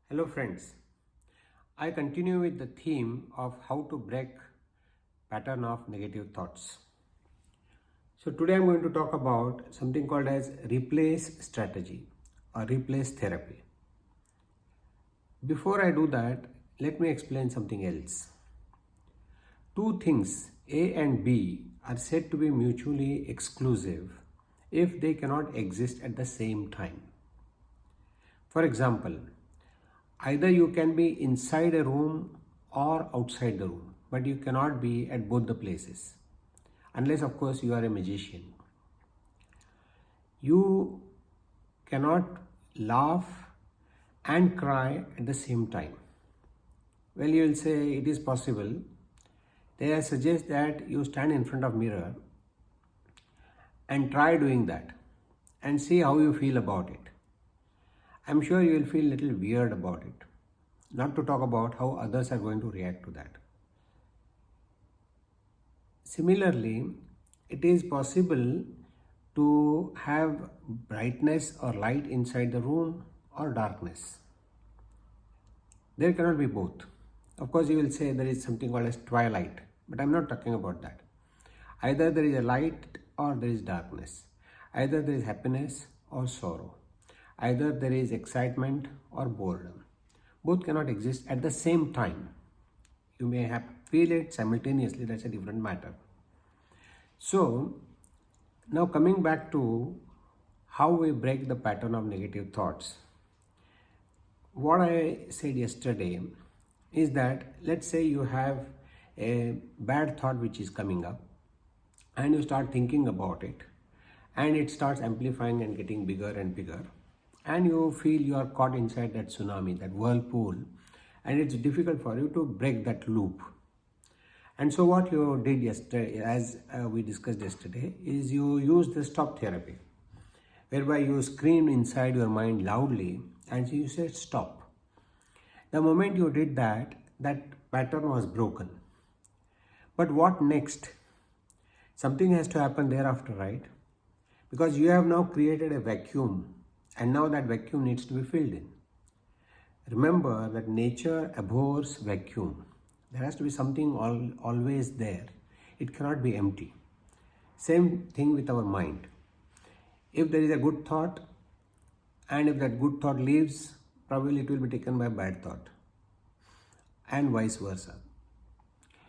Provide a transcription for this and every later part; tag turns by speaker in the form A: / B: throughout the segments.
A: Hello friends, I continue with the theme of how to break pattern of negative thoughts. So today I'm going to talk about something called as replace strategy or replace therapy. Before I do that, let me explain something else. Two things A and B are said to be mutually exclusive if they cannot exist at the same time. For example, either you can be inside a room or outside the room, but you cannot be at both the places. Unless, of course, you are a magician. You cannot laugh and cry at the same time. Well, you will say it is possible. They suggest that you stand in front of mirror and try doing that and see how you feel about it. I'm sure you will feel a little weird about it. Not to talk about how others are going to react to that. Similarly, it is possible to have brightness or light inside the room or darkness. There cannot be both. Of course, you will say there is something called as twilight, but I'm not talking about that. Either there is a light or there is darkness. Either there is happiness or sorrow. Either there is excitement or boredom. Both cannot exist at the same time. You may feel it simultaneously, that's a different matter. So, now coming back to how we break the pattern of negative thoughts. What I said yesterday is that let's say you have a bad thought which is coming up and you start thinking about it and it starts amplifying and getting bigger and bigger and you feel you are caught inside that tsunami, that whirlpool, and it's difficult for you to break that loop. And so what you did yesterday, as we discussed yesterday, is you used the stop therapy, whereby you screamed inside your mind loudly and you said stop. The moment you did that, that pattern was broken. But what next? Something has to happen thereafter, right? Because you have now created a vacuum and now that vacuum needs to be filled in. Remember that nature abhors vacuum. There has to be something always there. It cannot be empty. Same thing with our mind. If there is a good thought and if that good thought leaves, probably it will be taken by bad thought and vice versa.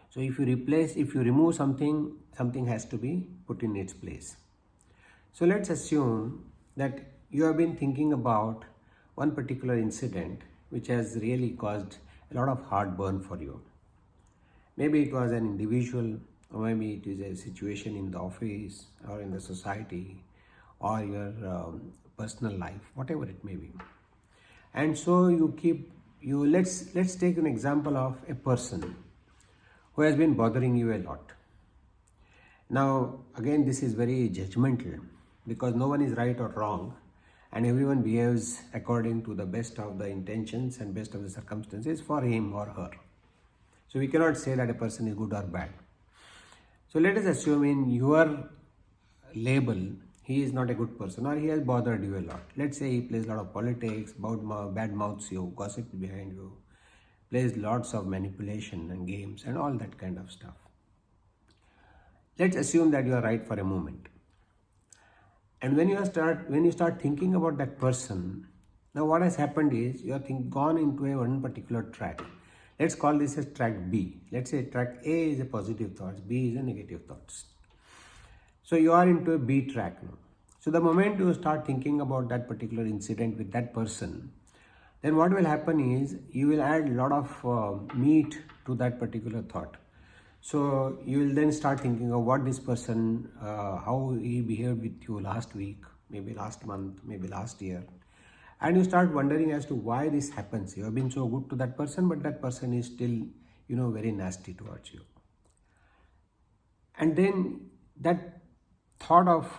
A: So if you remove something, something has to be put in its place. So let's assume that you have been thinking about one particular incident which has really caused a lot of heartburn for you. Maybe it was an individual, or maybe it is a situation in the office or in the society or your personal life, whatever it may be. And so let's take an example of a person who has been bothering you a lot. Now, again, this is very judgmental because no one is right or wrong and everyone behaves according to the best of the intentions and best of the circumstances for him or her. So we cannot say that a person is good or bad. So let us assume in your label, he is not a good person or he has bothered you a lot. Let's say he plays a lot of politics, bad mouths you, gossips behind you, plays lots of manipulation and games and all that kind of stuff. Let's assume that you are right for a moment. And when you start thinking about that person, now what has happened is you have gone into one particular track. Let's call this as track B. Let's say track A is a positive thoughts, B is a negative thoughts. So you are into a B track now. So the moment you start thinking about that particular incident with that person, then what will happen is you will add a lot of meat to that particular thought. So you will then start thinking of what this person, how he behaved with you last week, maybe last month, maybe last year. And you start wondering as to why this happens. You have been so good to that person, but that person is still, very nasty towards you. And then that thought of,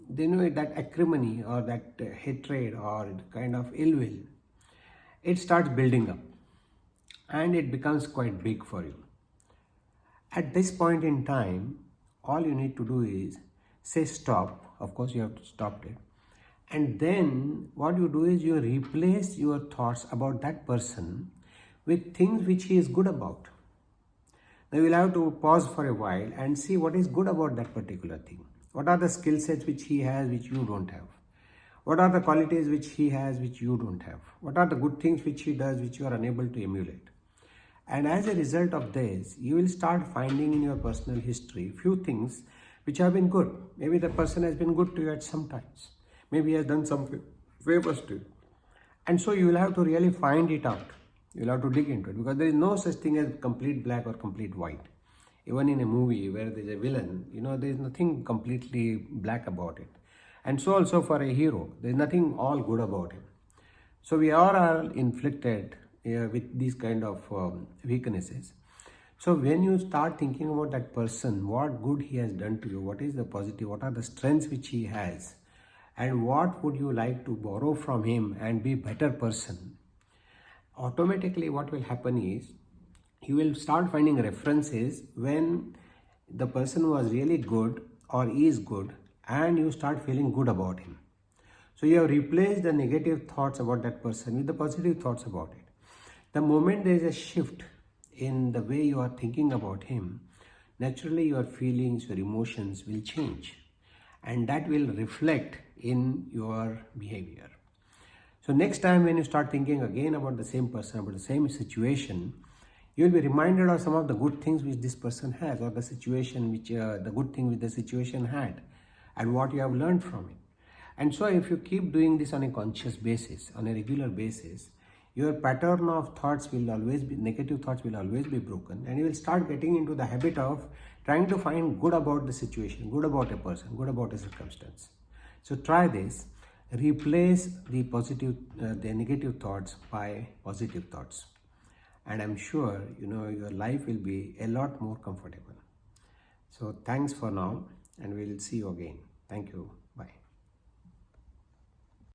A: that acrimony or that hatred or kind of ill will, it starts building up and it becomes quite big for you. At this point in time, all you need to do is say stop. Of course, you have to stop it And then what you do is you replace your thoughts about that person with things which he is good about. Now you will have to pause for a while and see what is good about that particular thing. What are the skill sets which he has which you don't have? What are the qualities which he has which you don't have? What are the good things which he does which you are unable to emulate? And as a result of this, you will start finding in your personal history few things which have been good. Maybe the person has been good to you at some times. Maybe he has done some favors to you. And so you will have to really find it out. You will have to dig into it because there is no such thing as complete black or complete white. Even in a movie where there is a villain, there is nothing completely black about it. And so also for a hero, there is nothing all good about him. So we all are inflicted with these kind of weaknesses. So when you start thinking about that person, what good he has done to you, what is the positive, what are the strengths which he has, and what would you like to borrow from him and be a better person, automatically what will happen is you will start finding references when the person was really good or is good and you start feeling good about him. So you have replaced the negative thoughts about that person with the positive thoughts about it. The moment there is a shift in the way you are thinking about him, naturally your feelings, your emotions will change, and that will reflect in your behavior. So next time when you start thinking again about the same person, about the same situation, you will be reminded of some of the good things which this person has, or the situation which the good thing which the situation had, and what you have learned from it. And so if you keep doing this on a conscious basis, on a regular basis, your pattern of thoughts will always be, negative thoughts will always be broken, and you will start getting into the habit of trying to find good about the situation, good about a person, good about a circumstance. So try this. Replace the negative thoughts by positive thoughts, and I'm sure your life will be a lot more comfortable. So thanks for now, and we'll see you again. Thank you. Bye.